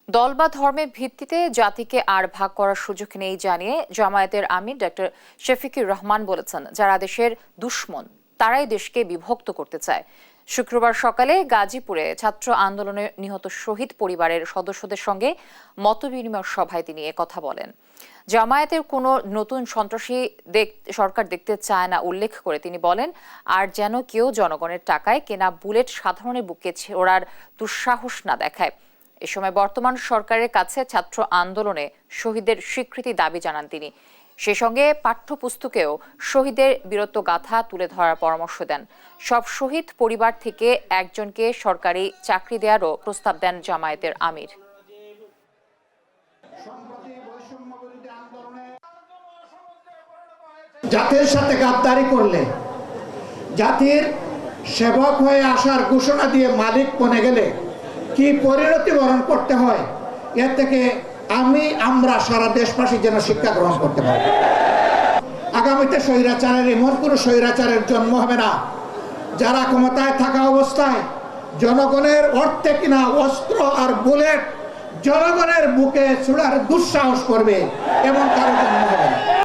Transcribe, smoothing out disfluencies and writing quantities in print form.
দল বা ধর্মের ভিত্তিতে জাতিকে আর ভাগ করার সুযোগ নেই জানিয়ে জামায়াতের আমির ডক্টর শফিকুর রহমান বলেছেন, যারা দেশের দুশ্মন তারাই দেশকে বিভক্ত করতে চায়। শুক্রবার সকালে গাজীপুরে ছাত্র আন্দোলনে নিহত শহীদ পরিবারের সদস্যদের সঙ্গে মতবিনিময় সভায় তিনি কথা বলেন। জামায়াতের কোনো নতুন সন্ত্রাসী সরকার দেখতে চায় না উল্লেখ করে তিনি বলেন, আর যেন কেউ জনগণের টাকায় কেনা বুলেট সাধারণের বুকে ছোড়ার দুঃসাহস না দেখায়। এ সময় বর্তমান সরকারের কাছে ছাত্র আন্দোলনে শহীদের স্বীকৃতি দাবি জানান তিনি। সে সঙ্গে পাঠ্যপুস্তকেও শহীদের বীরত্বগাথা তুলে ধরার পরামর্শ দেন। সব শহীদ পরিবার থেকে একজনকে সরকারি চাকরি দেওয়ারও প্রস্তাব দেন জামায়াতের আমির। জাতির সাথে গাদ্দারি করলে, জাতির সেবক হয়ে আসার ঘোষণা দিয়ে মালিক বনে গেলে কি পরিণতি বরণ করতে হয়, এর থেকে আমরা সারা দেশবাসী যেন শিক্ষা গ্রহণ করতে পারি। আগামীতে স্বৈরাচারের এমন কোনো স্বৈরাচারের জন্ম হবে না যারা ক্ষমতায় থাকা অবস্থায় জনগণের অর্থে কিনা অস্ত্র আর বুলেট জনগণের বুকে ছোড়ার দুঃসাহস করবে, এমন কারো জন্ম হবে না।